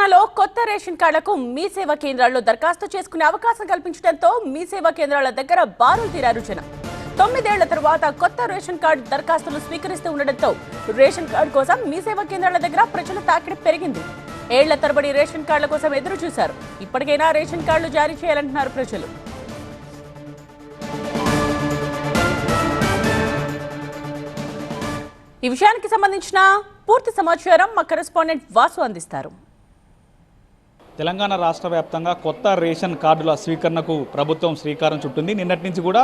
తెలంగాణలో కొత్త రేషన్ కార్డులకు మీ సేవా కేంద్రాల్లో దరఖాస్తు చేసుకునే అవకాశం కల్పించడంతో మీ సేవా కేంద్రాల దగ్గర బారులు తీరారు జనం. 9 ఏళ్ల తర్వాత కొత్త రేషన్ కార్డు దరఖాస్తులు స్వీకరిస్తూ ఉండడంతో రేషన్ కార్డు కోసం మీ సేవా కేంద్రాల దగ్గర ప్రజల తాకిడి పెరిగింది. ఏళ్ల తరబడి రేషన్ కార్డుల కోసం ఎదురు చూశారు. ఇప్పటికైనా రేషన్ కార్డులు జారీ చేయాలంటున్నారు ప్రజలు. ఈ విషయానికి సంబంధించిన పూర్తి సమాచారం మా కరెస్పాండెంట్ వాసు అందిస్తారు. తెలంగాణ రాష్ట్ర వ్యాప్తంగా కొత్త రేషన్ కార్డుల స్వీకరణకు ప్రభుత్వం శ్రీకారం చుట్టింది. నిన్నటి నుంచి కూడా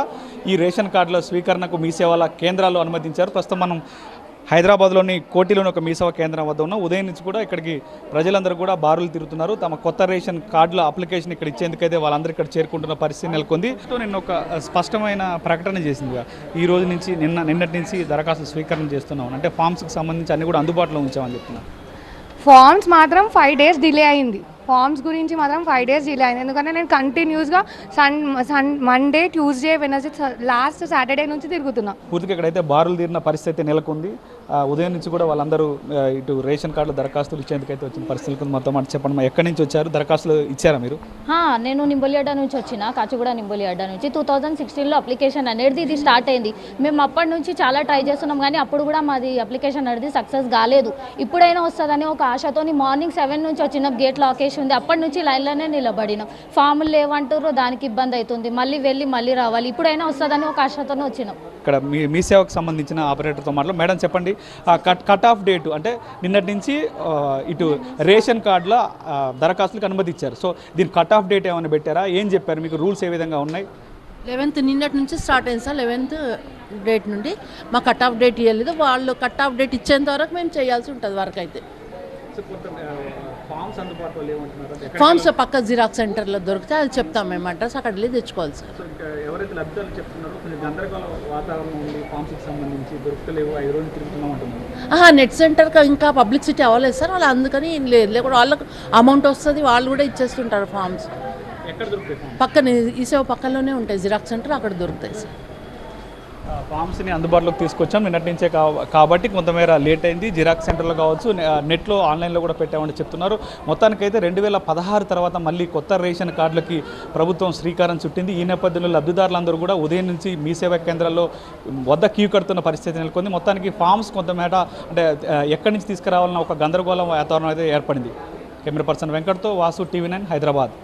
ఈ రేషన్ కార్డుల స్వీకరణకు మీ సేవల కేంద్రాలు అనుమతించారు. ప్రస్తుతం మనం హైదరాబాద్లోని కోటిలోని ఒక మీ సేవా కేంద్రం వద్ద ఉన్నాం. ఉదయం నుంచి కూడా ఇక్కడికి ప్రజలందరూ కూడా బారులు తిరుగుతున్నారు. తమ కొత్త రేషన్ కార్డుల అప్లికేషన్ ఇక్కడ ఇచ్చేందుకైతే వాళ్ళందరూ ఇక్కడ చేరుకుంటున్న పరిస్థితి నెలకొంది. నిన్న ఒక స్పష్టమైన ప్రకటన చేసింది. ఈ రోజు నుంచి నిన్నటి నుంచి దరఖాస్తు స్వీకరణ చేస్తున్నాం అంటే ఫామ్స్కి సంబంధించి అన్ని కూడా అందుబాటులో ఉంచామని చెప్తున్నారు. ఫామ్స్ మాత్రం 5 days డిలే అయింది. ఫామ్స్ గురించి మాత్రం 5 days డిలే అయింది. ఎందుకంటే నేను కంటిన్యూస్గా Monday, Tuesday, Wednesday, last Saturday నుంచి తిరుగుతున్నా. పూర్తిగా ఇక్కడైతే బారులు తీరిన పరిస్థితి నెలకొంది. ఉదయం నుంచి కూడా వాళ్ళందరూ ఇటు రేషన్ కార్డుల దరఖాస్తులు ఇచ్చేందుకైతే వచ్చిన పరిస్థితులు మొత్తం మాట చెప్పండి. ఎక్కడి నుంచి వచ్చారు? దరఖాస్తులు ఇచ్చారా మీరు? నేను నింబోలియాడ నుంచి వచ్చిన, కాచిగూడ నింబోలియాడ నుంచి. 2016లో అప్లికేషన్ అనేది ఇది స్టార్ట్ అయింది. మేము అప్పటి నుంచి చాలా ట్రై చేస్తున్నాం, కానీ అప్పుడు కూడా మాది అప్లికేషన్ అనేది సక్సెస్ కాలేదు. ఇప్పుడైనా వస్తుందని ఒక ఆశతోని మార్నింగ్ 7 నుంచి వచ్చిన. గేట్ లాకేషన్ ఉంది. అప్పటి నుంచి లైన్లోనే నిలబడినాం. ఫాములు లేవంటారు, దానికి ఇబ్బంది అవుతుంది. మళ్ళీ రావాలి. ఇప్పుడైనా వస్తుందని ఒక ఆశతోనే వచ్చినాం. ఇక్కడ మీ సేవకు సంబంధించిన ఆపరేటర్తో మాట్లాడు. మేడం చెప్పండి, కట్ ఆఫ్ డేట్ అంటే నిన్నటి నుంచి ఇటు రేషన్ కార్డుల దరఖాస్తులకు అనుమతి ఇచ్చారు. సో దీని కట్ ఆఫ్ డేట్ ఏమైనా పెట్టారా? ఏం చెప్పారు? మీకు రూల్స్ ఏ విధంగా ఉన్నాయి? 11th నిన్నటి నుంచి స్టార్ట్ అయింది సార్. 11th డేట్ నుండి మా కట్ ఆఫ్ డేట్ ఇవ్వలేదు. వాళ్ళు కట్ ఆఫ్ డేట్ ఇచ్చేంత వరకు మేము చేయాల్సి ఉంటుంది వర్క్ అయితే. ఫామ్స్ పక్క జిరాక్స్ సెంటర్లో దొరికితే అది చెప్తాం మేము. అడ్రస్ అక్కడ వెళ్ళి తెచ్చుకోవాలి సార్. ఎవరైతే లబ్ధిదారులు చెప్తున్నారో గందరగోళ వాతావరణం ఉంది, ఫామ్స్కి సంబంధించి దొరుకుతలేవు, 5 రోజులు తిరుగుతున్నాం అంటున్నారు. నెట్ సెంటర్కి ఇంకా పబ్లిసిటీ అవ్వలేదు సార్. వాళ్ళు అందుకని లేకుండా వాళ్ళకు అమౌంట్ వస్తుంది, వాళ్ళు కూడా ఇచ్చేస్తుంటారు ఫామ్స్. ఎక్కడ దొరుకుతాయి? పక్కన ఈ సేవ పక్కలోనే ఉంటాయి జిరాక్స్ సెంటర్, అక్కడ దొరుకుతాయి సార్. ఫామ్స్ని అందుబాటులోకి తీసుకొచ్చాం నిన్నటి నుంచే కాబట్టి కొంతమేర లేట్ అయింది. జిరాక్స్ సెంటర్లో కావచ్చు, నెట్లో ఆన్లైన్లో కూడా పెట్టామని చెప్తున్నారు. మొత్తానికైతే 2016 తర్వాత మళ్ళీ కొత్త రేషన్ కార్డులకి ప్రభుత్వం శ్రీకారం చుట్టింది. ఈ నేపథ్యంలో లబ్ధిదారులందరూ కూడా ఉదయం నుంచి మీ సేవా కేంద్రాల్లో వద్ద క్యూ కడుతున్న పరిస్థితి నెలకొంది. మొత్తానికి ఫామ్స్ కొంతమేర అంటే ఎక్కడి నుంచి తీసుకురావాలన్న ఒక గందరగోళం వాతావరణం అయితే ఏర్పడింది. కెమెరా పర్సన్ వెంకట్తో వాసు, TV9 హైదరాబాద్.